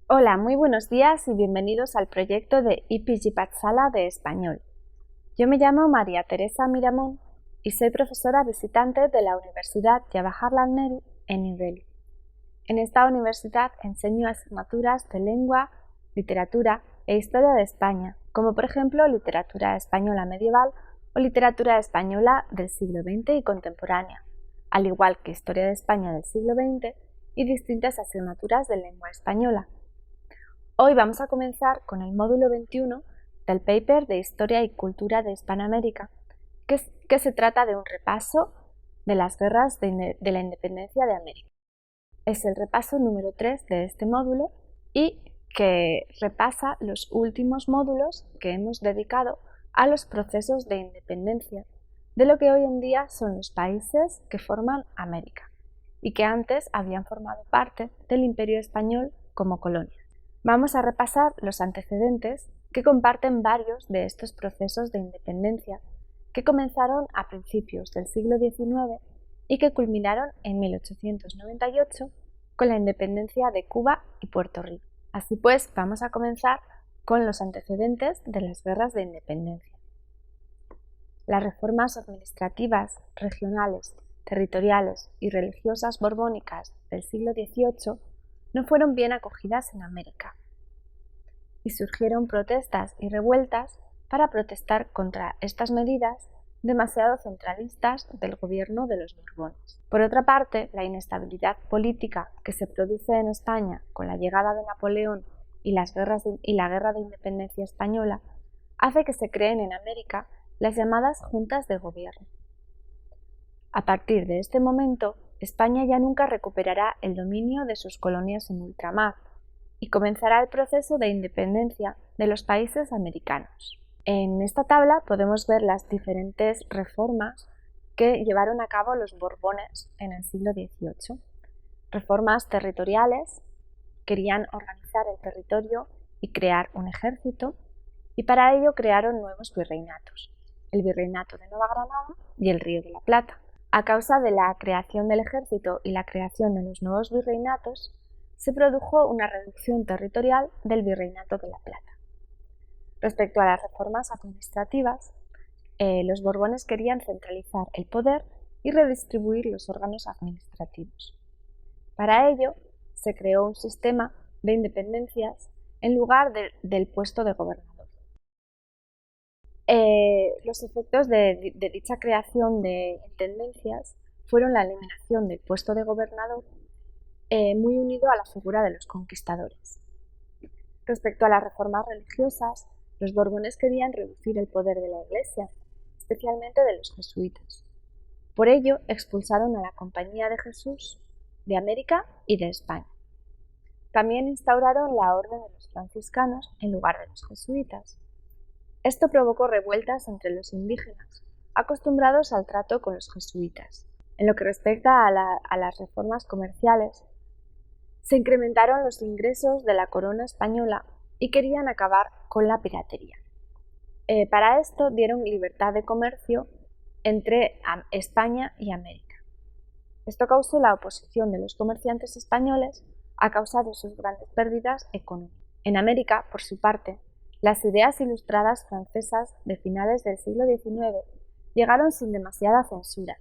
Hola, muy buenos días y bienvenidos al proyecto de IPG Patsala de español. Yo me llamo María Teresa Miramón y soy profesora visitante de la Universidad Jawaharlal Nehru en New Delhi. En esta universidad enseño asignaturas de lengua, literatura e historia de España, como por ejemplo literatura española medieval o literatura española del siglo XX y contemporánea, al igual que historia de España del siglo XX y distintas asignaturas de lengua española. Hoy vamos a comenzar con el módulo 21 del paper de Historia y Cultura de Hispanoamérica, que se trata de un repaso de las guerras de la independencia de América. Es el repaso número 3 de este módulo y que repasa los últimos módulos que hemos dedicado a los procesos de independencia de lo que hoy en día son los países que forman América y que antes habían formado parte del Imperio Español como colonia. Vamos a repasar los antecedentes que comparten varios de estos procesos de independencia que comenzaron a principios del siglo XIX y que culminaron en 1898 con la independencia de Cuba y Puerto Rico. Así pues, vamos a comenzar con los antecedentes de las guerras de independencia. Las reformas administrativas, regionales, territoriales y religiosas borbónicas del siglo XVIII no fueron bien acogidas en América y surgieron protestas y revueltas para protestar contra estas medidas demasiado centralistas del gobierno de los Borbones. Por otra parte, la inestabilidad política que se produce en España con la llegada de Napoleón y la guerra de independencia española hace que se creen en América las llamadas juntas de gobierno. A partir de este momento, España ya nunca recuperará el dominio de sus colonias en ultramar y comenzará el proceso de independencia de los países americanos. En esta tabla podemos ver las diferentes reformas que llevaron a cabo los Borbones en el siglo XVIII. Reformas territoriales, querían organizar el territorio y crear un ejército, y para ello crearon nuevos virreinatos, el Virreinato de Nueva Granada y el Río de la Plata. A causa de la creación del ejército y la creación de los nuevos virreinatos, se produjo una reducción territorial del Virreinato de la Plata. Respecto a las reformas administrativas, los Borbones querían centralizar el poder y redistribuir los órganos administrativos. Para ello, se creó un sistema de independencias en lugar del puesto de gobernador. Los efectos de dicha creación de intendencias fueron la eliminación del puesto de gobernador, muy unido a la figura de los conquistadores. Respecto a las reformas religiosas, los Borbones querían reducir el poder de la Iglesia, especialmente de los jesuitas. Por ello, expulsaron a la Compañía de Jesús de América y de España. También instauraron la Orden de los Franciscanos en lugar de los jesuitas. Esto provocó revueltas entre los indígenas, acostumbrados al trato con los jesuitas. En lo que respecta a las reformas comerciales, se incrementaron los ingresos de la corona española y querían acabar con la piratería. Para esto dieron libertad de comercio entre España y América. Esto causó la oposición de los comerciantes españoles a causa de sus grandes pérdidas económicas. En América, por su parte, las ideas ilustradas francesas de finales del siglo XIX llegaron sin demasiada censura,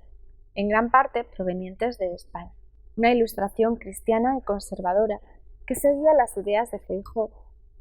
en gran parte provenientes de España. Una ilustración cristiana y conservadora que seguía las ideas de Feijóo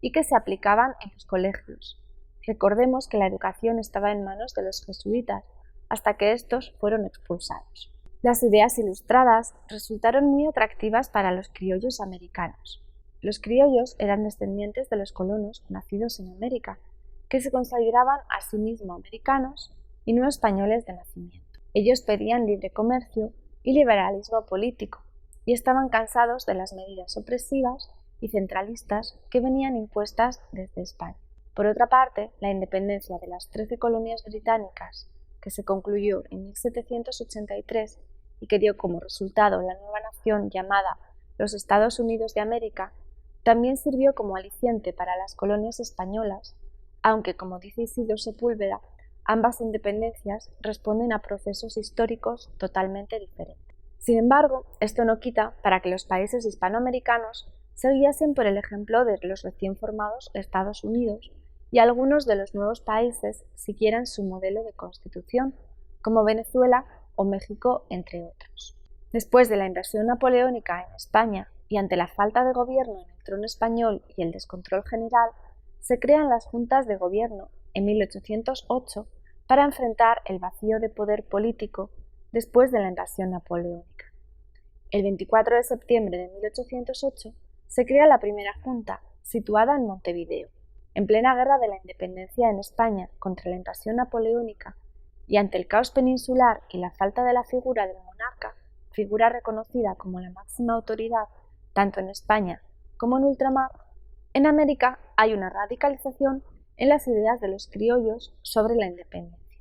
y que se aplicaban en los colegios. Recordemos que la educación estaba en manos de los jesuitas hasta que estos fueron expulsados. Las ideas ilustradas resultaron muy atractivas para los criollos americanos. Los criollos eran descendientes de los colonos nacidos en América, que se consideraban a sí mismos americanos y no españoles de nacimiento. Ellos pedían libre comercio y liberalismo político, y estaban cansados de las medidas opresivas y centralistas que venían impuestas desde España. Por otra parte, la independencia de las 13 colonias británicas, que se concluyó en 1783 y que dio como resultado la nueva nación llamada los Estados Unidos de América, también sirvió como aliciente para las colonias españolas, aunque, como dice Isidro Sepúlveda, ambas independencias responden a procesos históricos totalmente diferentes. Sin embargo, esto no quita para que los países hispanoamericanos se guiasen por el ejemplo de los recién formados Estados Unidos y algunos de los nuevos países siguieran su modelo de constitución, como Venezuela o México, entre otros. Después de la invasión napoleónica en España y ante la falta de gobierno en el trono español y el descontrol general, se crean las juntas de gobierno en 1808 para enfrentar el vacío de poder político después de la invasión napoleónica. El 24 de septiembre de 1808 se crea la primera junta, situada en Montevideo. En plena guerra de la independencia en España contra la invasión napoleónica y ante el caos peninsular y la falta de la figura del monarca, figura reconocida como la máxima autoridad tanto en España como en ultramar, en América hay una radicalización en las ideas de los criollos sobre la independencia.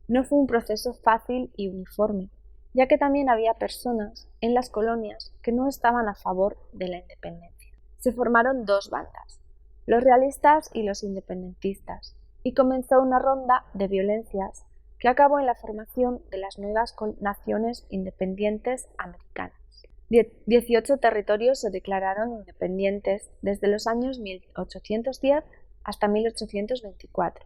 No fue un proceso fácil y uniforme, ya que también había personas en las colonias que no estaban a favor de la independencia. Se formaron dos bandas, los realistas y los independentistas, y comenzó una ronda de violencias que acabó en la formación de las nuevas naciones independientes americanas. 18 territorios se declararon independientes desde los años 1810 hasta 1824,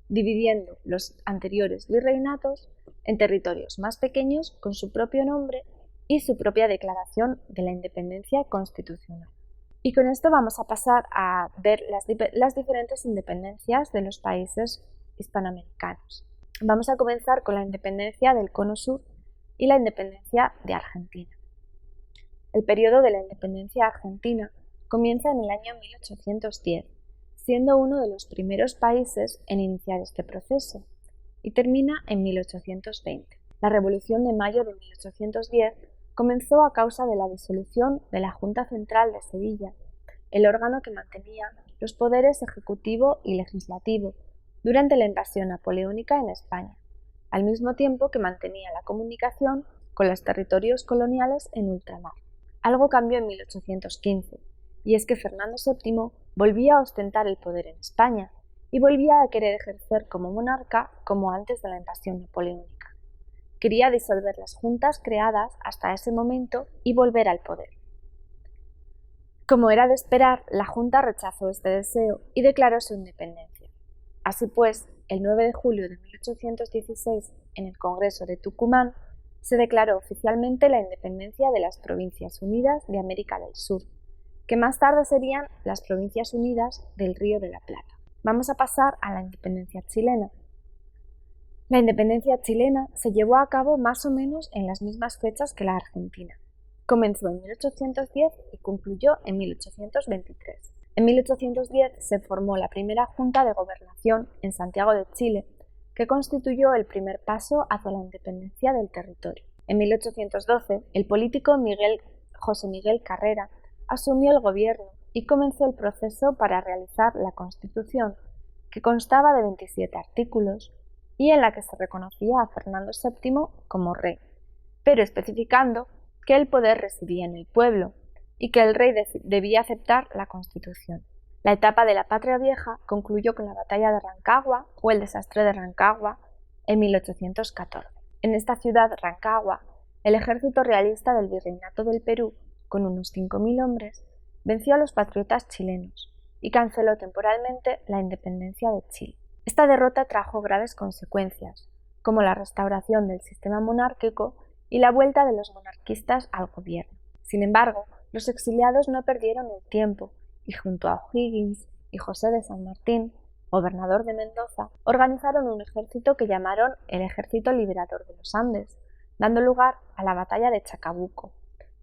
dividiendo los anteriores virreinatos en territorios más pequeños con su propio nombre y su propia declaración de la independencia constitucional. Y con esto vamos a pasar a ver las diferentes independencias de los países hispanoamericanos. Vamos a comenzar con la independencia del Cono Sur y la independencia de Argentina. El periodo de la independencia argentina comienza en el año 1810, siendo uno de los primeros países en iniciar este proceso, y termina en 1820. La Revolución de Mayo de 1810 comenzó a causa de la disolución de la Junta Central de Sevilla, el órgano que mantenía los poderes ejecutivo y legislativo durante la invasión napoleónica en España, al mismo tiempo que mantenía la comunicación con los territorios coloniales en ultramar. Algo cambió en 1815, y es que Fernando VII volvía a ostentar el poder en España y volvía a querer ejercer como monarca como antes de la invasión napoleónica. Quería disolver las juntas creadas hasta ese momento y volver al poder. Como era de esperar, la Junta rechazó este deseo y declaró su independencia. Así pues, el 9 de julio de 1816, en el Congreso de Tucumán, se declaró oficialmente la independencia de las Provincias Unidas de América del Sur, que más tarde serían las Provincias Unidas del Río de la Plata. Vamos a pasar a la independencia chilena. La independencia chilena se llevó a cabo más o menos en las mismas fechas que la argentina. Comenzó en 1810 y concluyó en 1823. En 1810 se formó la primera Junta de Gobernación en Santiago de Chile, que constituyó el primer paso hacia la independencia del territorio. En 1812, el político José Miguel Carrera asumió el gobierno y comenzó el proceso para realizar la Constitución, que constaba de 27 artículos y en la que se reconocía a Fernando VII como rey, pero especificando que el poder residía en el pueblo y que el rey debía aceptar la Constitución. La etapa de la Patria Vieja concluyó con la Batalla de Rancagua o el desastre de Rancagua en 1814. En esta ciudad, Rancagua, el ejército realista del Virreinato del Perú, con unos 5.000 hombres, venció a los patriotas chilenos y canceló temporalmente la independencia de Chile. Esta derrota trajo graves consecuencias, como la restauración del sistema monárquico y la vuelta de los monarquistas al gobierno. Sin embargo, los exiliados no perdieron el tiempo y junto a O'Higgins y José de San Martín, gobernador de Mendoza, organizaron un ejército que llamaron el Ejército Liberador de los Andes, dando lugar a la Batalla de Chacabuco,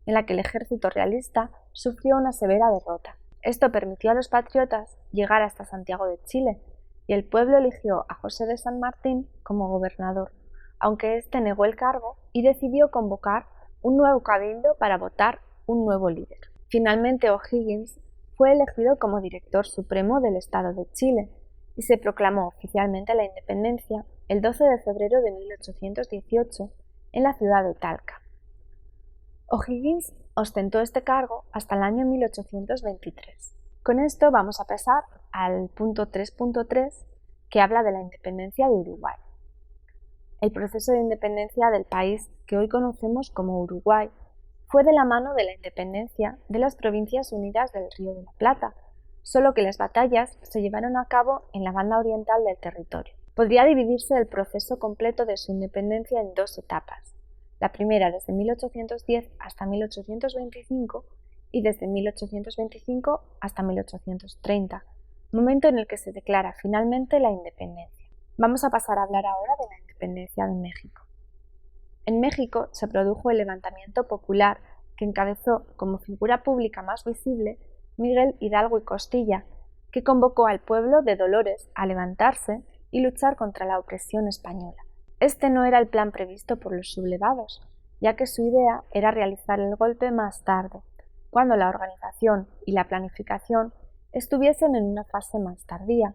en la que el ejército realista sufrió una severa derrota. Esto permitió a los patriotas llegar hasta Santiago de Chile, y el pueblo eligió a José de San Martín como gobernador, aunque éste negó el cargo y decidió convocar un nuevo cabildo para votar un nuevo líder. Finalmente, O'Higgins fue elegido como director supremo del Estado de Chile y se proclamó oficialmente la independencia el 12 de febrero de 1818 en la ciudad de Talca. O'Higgins ostentó este cargo hasta el año 1823. Con esto vamos a pasar al punto 3.3, que habla de la independencia de Uruguay. El proceso de independencia del país que hoy conocemos como Uruguay fue de la mano de la independencia de las Provincias Unidas del Río de la Plata, solo que las batallas se llevaron a cabo en la banda oriental del territorio. Podría dividirse el proceso completo de su independencia en dos etapas. La primera desde 1810 hasta 1825 y desde 1825 hasta 1830, momento en el que se declara finalmente la independencia. Vamos a pasar a hablar ahora de la independencia de México. En México se produjo el levantamiento popular que encabezó como figura pública más visible Miguel Hidalgo y Costilla, que convocó al pueblo de Dolores a levantarse y luchar contra la opresión española. Este no era el plan previsto por los sublevados, ya que su idea era realizar el golpe más tarde, cuando la organización y la planificación estuviesen en una fase más tardía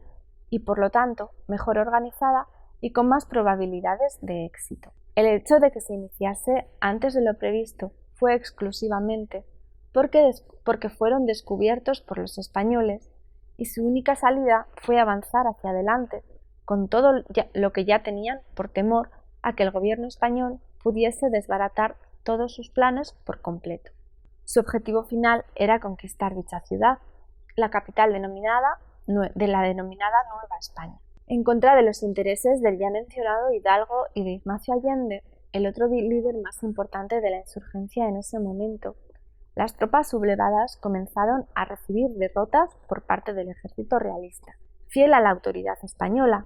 y, por lo tanto, mejor organizada y con más probabilidades de éxito. El hecho de que se iniciase antes de lo previsto fue exclusivamente porque fueron descubiertos por los españoles y su única salida fue avanzar hacia adelante con todo lo que ya tenían por temor a que el gobierno español pudiese desbaratar todos sus planes por completo. Su objetivo final era conquistar dicha ciudad, la capital de la denominada Nueva España. En contra de los intereses del ya mencionado Hidalgo y de Ignacio Allende, el otro líder más importante de la insurgencia en ese momento, las tropas sublevadas comenzaron a recibir derrotas por parte del ejército realista, fiel a la autoridad española,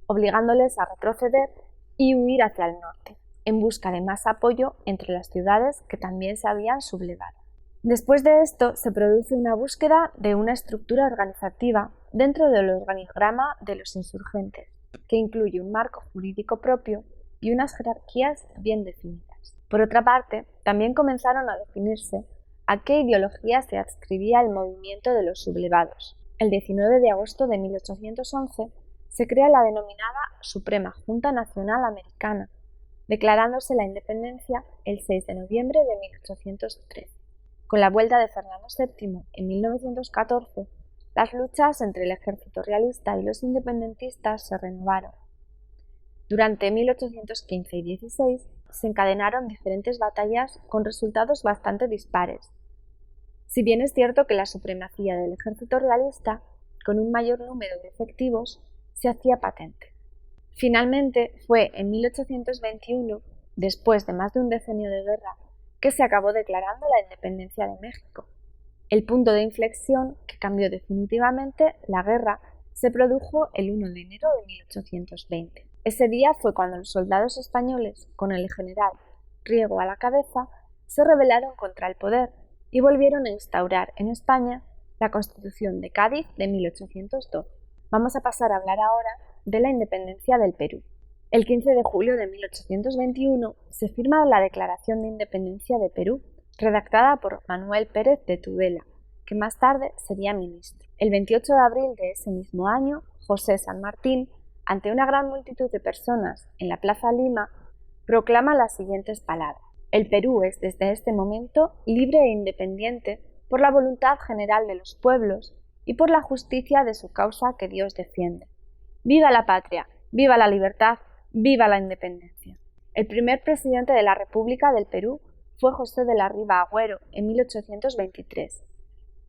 obligándoles a retroceder y huir hacia el norte, en busca de más apoyo entre las ciudades que también se habían sublevado. Después de esto se produce una búsqueda de una estructura organizativa dentro del organigrama de los insurgentes, que incluye un marco jurídico propio y unas jerarquías bien definidas. Por otra parte, también comenzaron a definirse a qué ideología se adscribía el movimiento de los sublevados. El 19 de agosto de 1811 se crea la denominada Suprema Junta Nacional Americana, declarándose la independencia el 6 de noviembre de 1813. Con la vuelta de Fernando VII en 1914, las luchas entre el ejército realista y los independentistas se renovaron. Durante 1815 y 16 se encadenaron diferentes batallas con resultados bastante dispares. Si bien es cierto que la supremacía del ejército realista, con un mayor número de efectivos, se hacía patente. Finalmente fue en 1821, después de más de un decenio de guerra, que se acabó declarando la independencia de México. El punto de inflexión que cambió definitivamente la guerra se produjo el 1 de enero de 1820. Ese día fue cuando los soldados españoles, con el general Riego a la cabeza, se rebelaron contra el poder y volvieron a instaurar en España la Constitución de Cádiz de 1812. Vamos a pasar a hablar ahora de la independencia del Perú. El 15 de julio de 1821 se firma la Declaración de Independencia de Perú, redactada por Manuel Pérez de Tudela, que más tarde sería ministro. El 28 de abril de ese mismo año, José San Martín, ante una gran multitud de personas en la Plaza Lima, proclama las siguientes palabras: el Perú es desde este momento libre e independiente por la voluntad general de los pueblos y por la justicia de su causa que Dios defiende. ¡Viva la patria! ¡Viva la libertad! ¡Viva la independencia! El primer presidente de la República del Perú fue José de la Riva Agüero en 1823.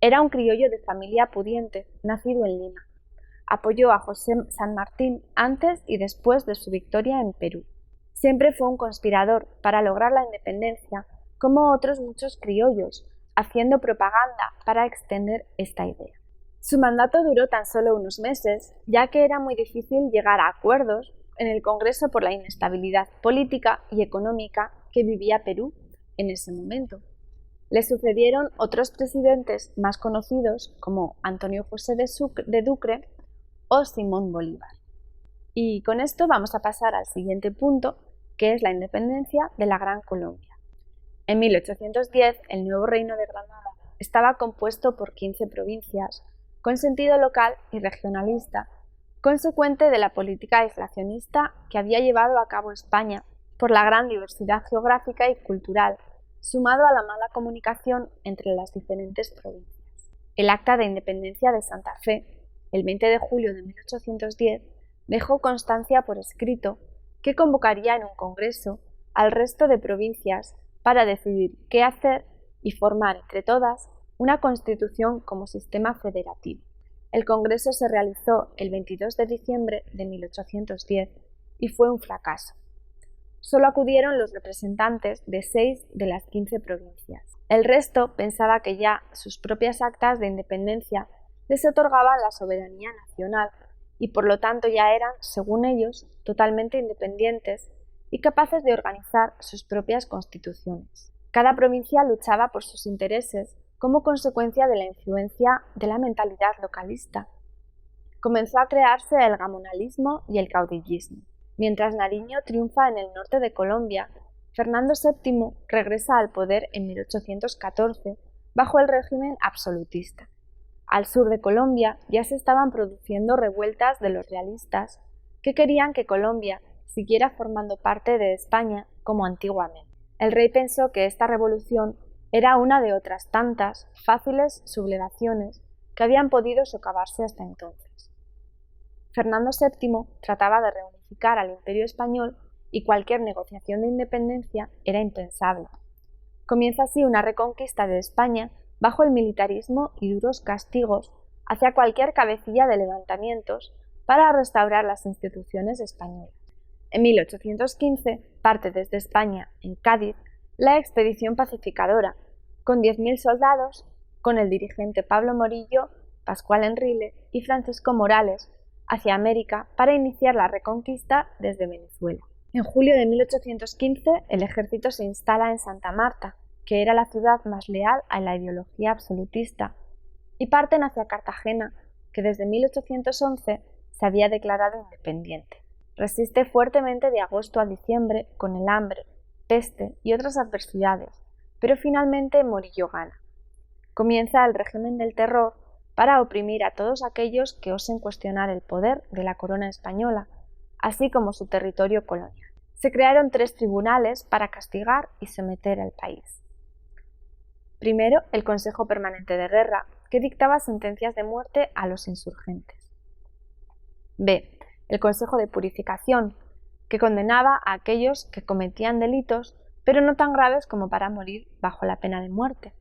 Era un criollo de familia pudiente, nacido en Lima. Apoyó a José San Martín antes y después de su victoria en Perú. Siempre fue un conspirador para lograr la independencia, como otros muchos criollos, haciendo propaganda para extender esta idea. Su mandato duró tan solo unos meses, ya que era muy difícil llegar a acuerdos en el Congreso por la inestabilidad política y económica que vivía Perú en ese momento. Le sucedieron otros presidentes más conocidos como Antonio José de Ducre o Simón Bolívar. Y con esto vamos a pasar al siguiente punto, que es la independencia de la Gran Colombia. En 1810, el nuevo Reino de Granada estaba compuesto por 15 provincias, con sentido local y regionalista, consecuente de la política aislacionista que había llevado a cabo España por la gran diversidad geográfica y cultural, sumado a la mala comunicación entre las diferentes provincias. El Acta de Independencia de Santa Fe, el 20 de julio de 1810, dejó constancia por escrito que convocaría en un congreso al resto de provincias para decidir qué hacer y formar entre todas una constitución como sistema federativo. El Congreso se realizó el 22 de diciembre de 1810 y fue un fracaso. Solo acudieron los representantes de 6 de las 15 provincias. El resto pensaba que ya sus propias actas de independencia les otorgaban la soberanía nacional y por lo tanto ya eran, según ellos, totalmente independientes y capaces de organizar sus propias constituciones. Cada provincia luchaba por sus intereses como consecuencia de la influencia de la mentalidad localista. Comenzó a crearse el gamonalismo y el caudillismo. Mientras Nariño triunfa en el norte de Colombia, Fernando VII regresa al poder en 1814 bajo el régimen absolutista. Al sur de Colombia ya se estaban produciendo revueltas de los realistas que querían que Colombia siguiera formando parte de España como antiguamente. El rey pensó que esta revolución era una de otras tantas fáciles sublevaciones que habían podido socavarse hasta entonces. Fernando VII trataba de reunificar al Imperio español y cualquier negociación de independencia era impensable. Comienza así una reconquista de España bajo el militarismo y duros castigos hacia cualquier cabecilla de levantamientos para restaurar las instituciones españolas. En 1815 parte desde España, en Cádiz, la expedición pacificadora, con 10.000 soldados, con el dirigente Pablo Morillo, Pascual Enrile y Francisco Morales, hacia América para iniciar la reconquista desde Venezuela. En julio de 1815 el ejército se instala en Santa Marta, que era la ciudad más leal a la ideología absolutista, y parten hacia Cartagena, que desde 1811 se había declarado independiente. Resiste fuertemente de agosto a diciembre con el hambre, peste y otras adversidades, pero finalmente Morillo gana. Comienza el régimen del terror para oprimir a todos aquellos que osen cuestionar el poder de la corona española, así como su territorio colonial. Se crearon 3 tribunales para castigar y someter al país. Primero, el Consejo Permanente de Guerra, que dictaba sentencias de muerte a los insurgentes. B. El Consejo de Purificación, que condenaba a aquellos que cometían delitos, pero no tan graves como para morir bajo la pena de muerte.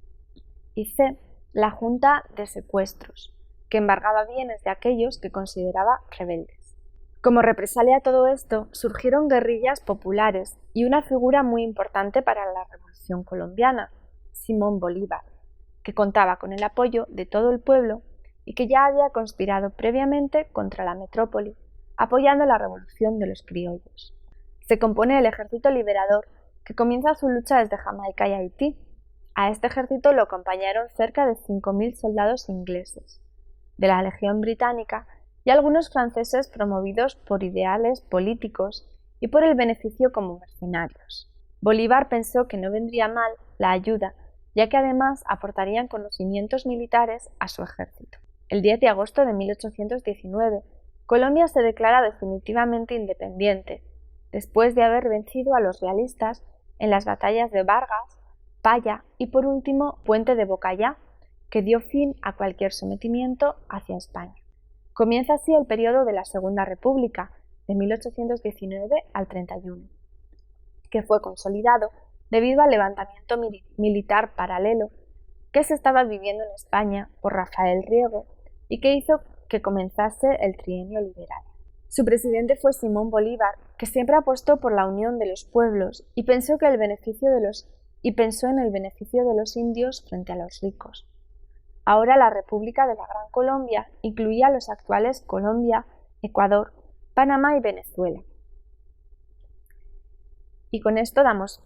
Y C. La Junta de Secuestros, que embargaba bienes de aquellos que consideraba rebeldes. Como represalia a todo esto, surgieron guerrillas populares y una figura muy importante para la Revolución colombiana, Simón Bolívar, que contaba con el apoyo de todo el pueblo y que ya había conspirado previamente contra la metrópoli, apoyando la revolución de los criollos. Se compone el Ejército Liberador, que comienza su lucha desde Jamaica y Haití. A este ejército lo acompañaron cerca de 5.000 soldados ingleses, de la Legión Británica y algunos franceses promovidos por ideales políticos y por el beneficio como mercenarios. Bolívar pensó que no vendría mal la ayuda, ya que además aportarían conocimientos militares a su ejército. El 10 de agosto de 1819, Colombia se declara definitivamente independiente, después de haber vencido a los realistas en las batallas de Vargas, Paya y por último Puente de Bocayá, que dio fin a cualquier sometimiento hacia España. Comienza así el periodo de la Segunda República, de 1819 al 31, que fue consolidado debido al levantamiento militar paralelo que se estaba viviendo en España por Rafael Riego y que hizo que comenzase el trienio liberal. Su presidente fue Simón Bolívar, que siempre apostó por la unión de los pueblos y pensó en el beneficio de los indios frente a los ricos. Ahora la República de la Gran Colombia incluía los actuales Colombia, Ecuador, Panamá y Venezuela. Y con esto damos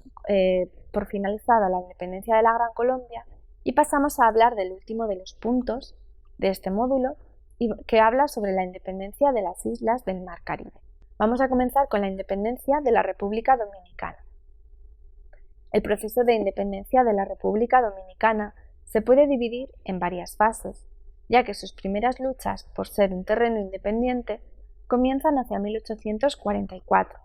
por finalizada la independencia de la Gran Colombia y pasamos a hablar del último de los puntos de este módulo, que habla sobre la independencia de las islas del Mar Caribe. Vamos a comenzar con la independencia de la República Dominicana. El proceso de independencia de la República Dominicana se puede dividir en varias fases, ya que sus primeras luchas por ser un terreno independiente comienzan hacia 1844,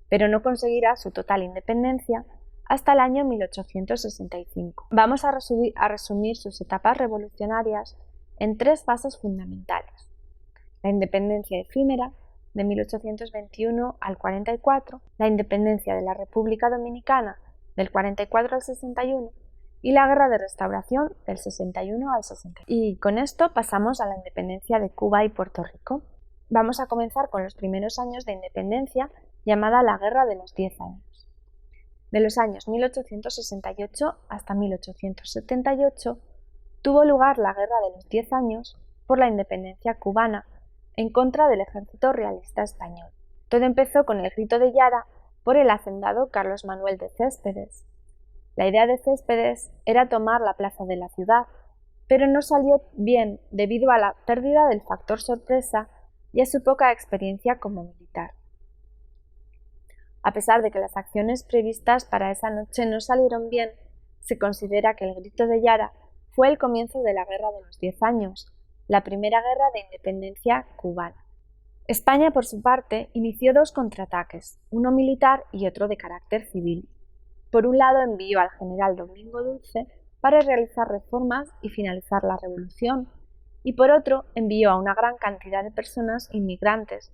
pero no conseguirá su total independencia hasta el año 1865. Vamos a resumir sus etapas revolucionarias en 3 fases fundamentales: la independencia efímera, de 1821 al 44, la independencia de la República Dominicana, del 44 al 61, y la Guerra de Restauración del 61 al 60. Y con esto pasamos a la independencia de Cuba y Puerto Rico. Vamos a comenzar con los primeros años de independencia, llamada la Guerra de los 10 años. De los años 1868 hasta 1878 tuvo lugar la Guerra de los 10 años por la independencia cubana en contra del ejército realista español. Todo empezó con el grito de Yara por el hacendado Carlos Manuel de Céspedes. La idea de Céspedes era tomar la plaza de la ciudad, pero no salió bien debido a la pérdida del factor sorpresa y a su poca experiencia como militar. A pesar de que las acciones previstas para esa noche no salieron bien, se considera que el grito de Yara fue el comienzo de la Guerra de los 10 años, la primera guerra de independencia cubana. España, por su parte, inició dos contraataques, uno militar y otro de carácter civil. Por un lado, envió al general Domingo Dulce para realizar reformas y finalizar la revolución, y por otro, envió a una gran cantidad de personas inmigrantes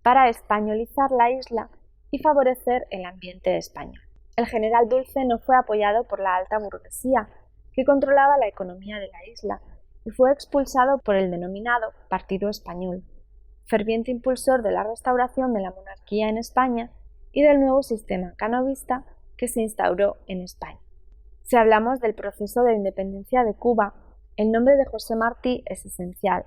para españolizar la isla y favorecer el ambiente español. El general Dulce no fue apoyado por la alta burguesía, que controlaba la economía de la isla, y fue expulsado por el denominado Partido Español, ferviente impulsor de la restauración de la monarquía en España y del nuevo sistema canovista que se instauró en España. Si hablamos del proceso de independencia de Cuba, el nombre de José Martí es esencial.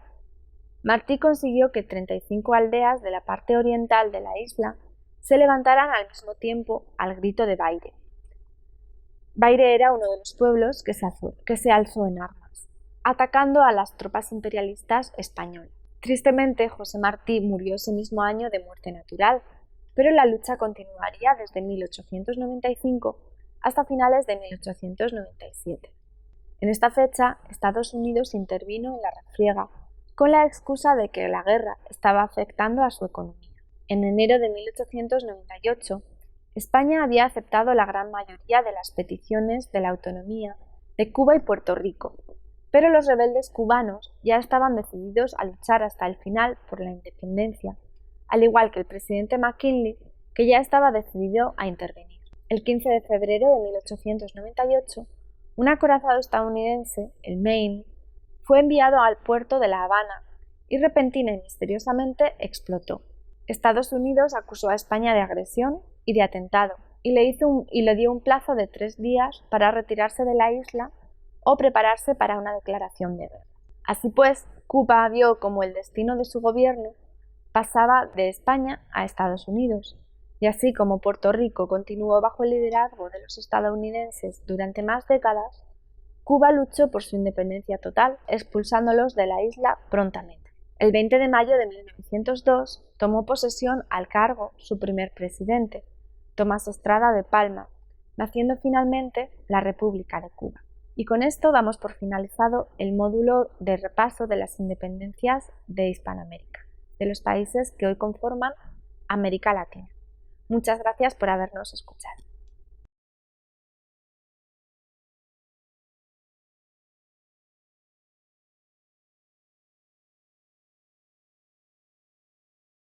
Martí consiguió que 35 aldeas de la parte oriental de la isla se levantaran al mismo tiempo al grito de Baire. Baire era uno de los pueblos que se alzó en armas, atacando a las tropas imperialistas españolas. Tristemente, José Martí murió ese mismo año de muerte natural, pero la lucha continuaría desde 1895 hasta finales de 1897. En esta fecha, Estados Unidos intervino en la refriega con la excusa de que la guerra estaba afectando a su economía. En enero de 1898, España había aceptado la gran mayoría de las peticiones de la autonomía de Cuba y Puerto Rico, pero los rebeldes cubanos ya estaban decididos a luchar hasta el final por la independencia, al igual que el presidente McKinley, que ya estaba decidido a intervenir. El 15 de febrero de 1898, un acorazado estadounidense, el Maine, fue enviado al puerto de La Habana y repentina y misteriosamente explotó. Estados Unidos acusó a España de agresión y de atentado y le dio un plazo de 3 días para retirarse de la isla o prepararse para una declaración de guerra. Así pues, Cuba vio como el destino de su gobierno pasaba de España a Estados Unidos, y así como Puerto Rico continuó bajo el liderazgo de los estadounidenses durante más décadas, Cuba luchó por su independencia total, expulsándolos de la isla prontamente. El 20 de mayo de 1902 tomó posesión al cargo su primer presidente, Tomás Estrada de Palma, naciendo finalmente la República de Cuba. Y con esto damos por finalizado el módulo de repaso de las independencias de Hispanoamérica, de los países que hoy conforman América Latina. Muchas gracias por habernos escuchado.